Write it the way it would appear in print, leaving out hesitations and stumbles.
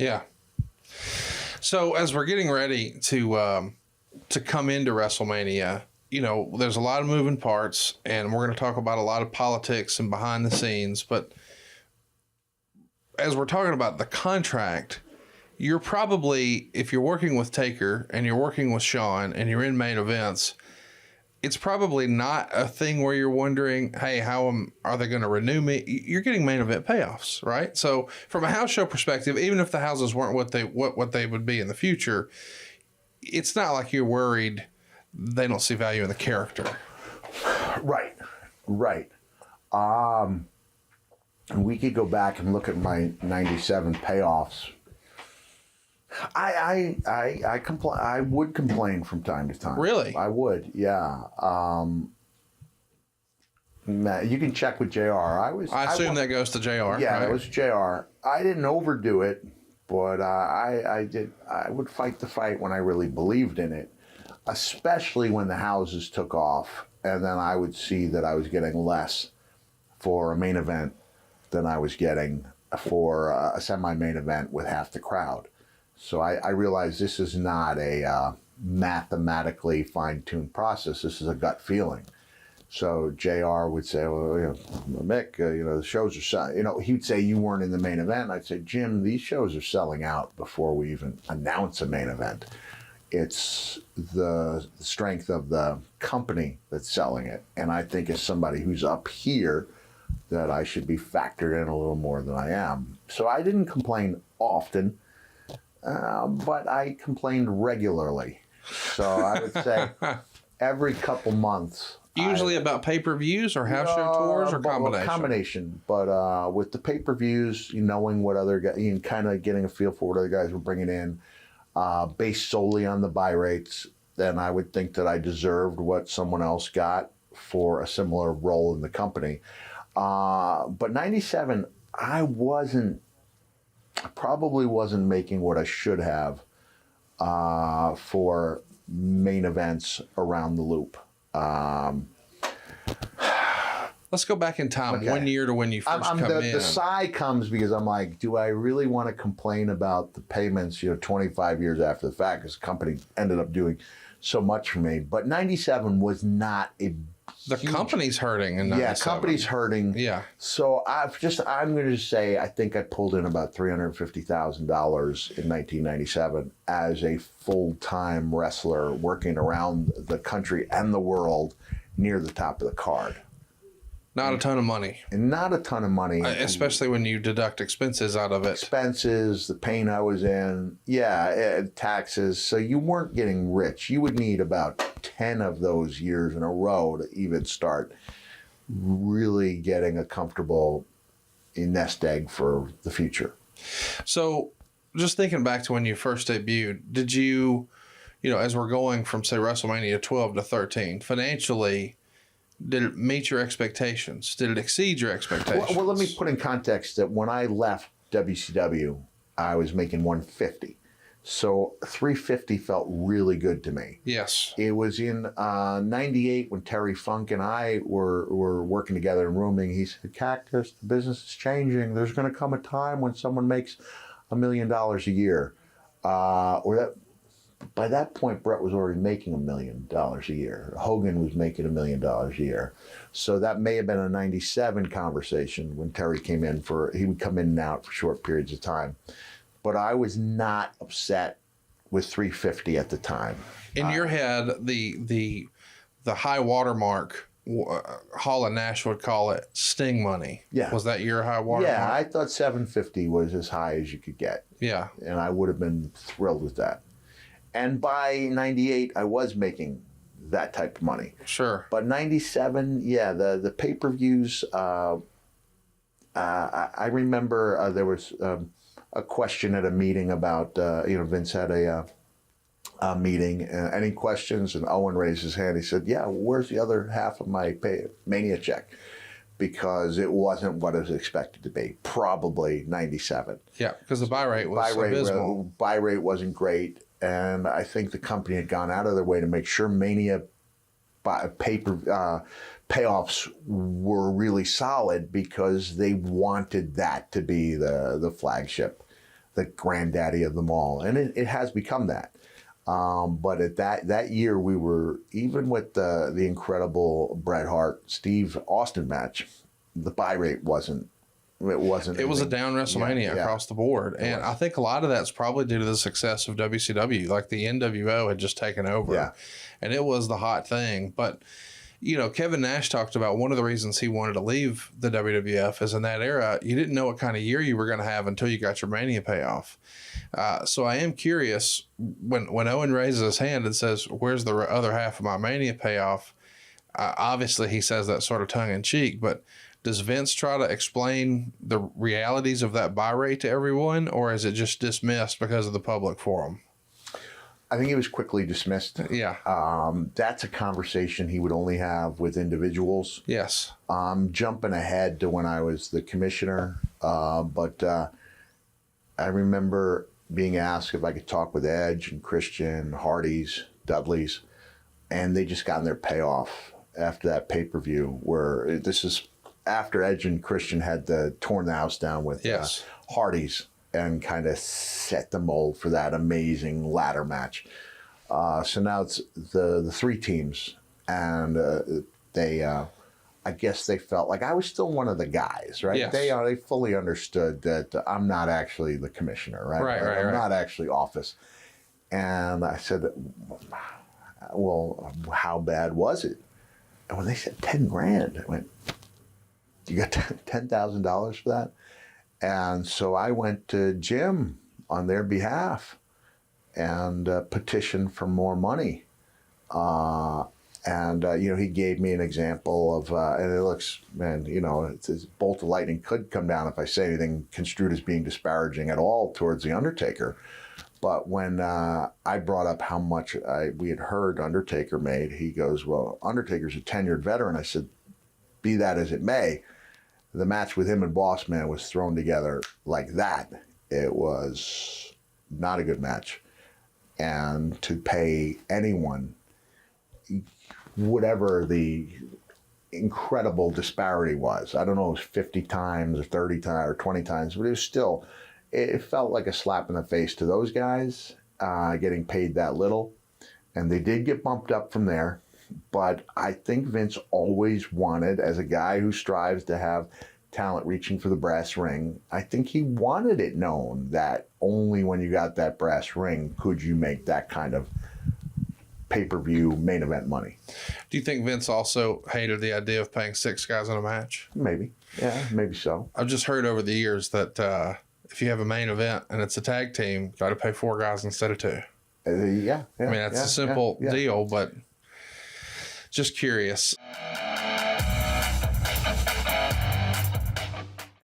Yeah. So as we're getting ready to come into WrestleMania, there's a lot of moving parts, and we're going to talk about a lot of politics and behind the scenes. But as we're talking about the contract, you're probably, if you're working with Taker and you're working with Shawn and you're in main events, it's probably not a thing where you're wondering, hey, are they going to renew me? You're getting main event payoffs, right? So from a house show perspective, even if the houses weren't what they would be in the future, it's not like you're worried they don't see value in the character. Right. We could go back and look at my 97 payoffs. I would complain from time to time. Really? I would, yeah. You can check with JR. I assume that goes to JR. Yeah, right? That was JR. I didn't overdo it, but I would fight the fight when I really believed in it, especially when the houses took off, and then I would see that I was getting less for a main event than I was getting for a semi-main event with half the crowd. So I realized this is not a mathematically fine-tuned process. This is a gut feeling. So JR would say, well, Mick, the shows are selling. He'd say you weren't in the main event. I'd say, Jim, these shows are selling out before we even announce a main event. It's the strength of the company that's selling it. And I think as somebody who's up here, that I should be factored in a little more than I am. So I didn't complain often, but I complained regularly. So I would say every couple months. Usually about pay-per-views or house show tours or combination? Combination. But with the pay-per-views, knowing what other guys, kind of getting a feel for what other guys were bringing in, based solely on the buy rates, then I would think that I deserved what someone else got for a similar role in the company. But 97, I probably wasn't making what I should have for main events around the loop. Let's go back in time, okay. 1 year to when you first come in. The sigh comes because I'm like, do I really want to complain about the payments, 25 years after the fact, because the company ended up doing so much for me. But 97 was not a The company's hurting in 97. Yeah, company's hurting. Yeah. So I'm going to say I think I pulled in about $350,000 in 1997 as a full-time wrestler working around the country and the world near the top of the card. Not a ton of money. And not a ton of money. Especially when you deduct expenses out of it. Expenses, the pain I was in, taxes. So you weren't getting rich. You would need about 10 of those years in a row to even start really getting a comfortable nest egg for the future. So just thinking back to when you first debuted, did you, as we're going from, say, WrestleMania 12 to 13, financially, did it meet your expectations? Did it exceed your expectations? Well, let me put in context that when I left WCW, I was making $150. So $350 felt really good to me. Yes. It was in 98 when Terry Funk and I were working together and rooming. He said, Cactus, the business is changing. There's going to come a time when someone makes $1 million a year. By that point, Brett was already making $1 million a year. Hogan was making $1 million a year. So that may have been a 97 conversation when Terry came in he would come in and out for short periods of time. But I was not upset with $350 at the time. In your head, the high watermark, Hall and Nash would call it Sting money. Yeah. Was that your high watermark? Yeah, I thought $750 was as high as you could get. Yeah. And I would have been thrilled with that. And by 98, I was making that type of money. Sure. But 97, the pay-per-views, I remember there was a question at a meeting about, Vince had a meeting, any questions? And Owen raised his hand. He said, where's the other half of my Mania check? Because it wasn't what it was expected to be. Probably 97. Yeah, because the buy rate was abysmal. Buy rate wasn't great. And I think the company had gone out of their way to make sure Mania payoffs were really solid because they wanted that to be the flagship the granddaddy of them all, and it has become that. But at that year, we were, even with the incredible Bret Hart Steve Austin match, the buy rate wasn't. It wasn't. It was a down WrestleMania across the board, and I think a lot of that's probably due to the success of WCW. Like the NWO had just taken over, and it was the hot thing. But you know, Kevin Nash talked about one of the reasons he wanted to leave the WWF is in that era, you didn't know what kind of year you were going to have until you got your Mania payoff. So I am curious, when Owen raises his hand and says, "Where's the other half of my Mania payoff?" Obviously, he says that sort of tongue in cheek, but does Vince try to explain the realities of that buy rate to everyone, or is it just dismissed because of the public forum? I think he was quickly dismissed. Yeah. That's a conversation he would only have with individuals. Yes. Jumping ahead to when I was the commissioner, but I remember being asked if I could talk with Edge and Christian, Hardys, Dudleys, and they just gotten their payoff after that pay-per-view, where this is after Edge and Christian had torn the house down with Hardys and kind of set the mold for that amazing ladder match. So now it's the three teams, and they, I guess they felt like I was still one of the guys, right? Yes. They fully understood that I'm not actually the commissioner, right? I'm not actually office. And I said, well, how bad was it? And when they said 10 grand, I went, you got $10,000 for that? And so I went to Jim on their behalf and petitioned for more money. He gave me an example of, and it looks, man, it's a bolt of lightning could come down if I say anything construed as being disparaging at all towards The Undertaker. But when I brought up how much we had heard Undertaker made, he goes, well, Undertaker's a tenured veteran. I said, be that as it may, the match with him and Boss Man was thrown together like that. It was not a good match. And to pay anyone, whatever the incredible disparity was, I don't know, it was 50 times or 30 times or 20 times, but it was still, it felt like a slap in the face to those guys getting paid that little. And they did get bumped up from there. But I think Vince always wanted, as a guy who strives to have talent reaching for the brass ring, I think he wanted it known that only when you got that brass ring could you make that kind of pay-per-view main event money. Do you think Vince also hated the idea of paying 6 guys in a match? Maybe. Yeah, maybe so. I've just heard over the years that if you have a main event and it's a tag team, you got to pay 4 guys instead of 2. I mean, that's a simple deal, but just curious.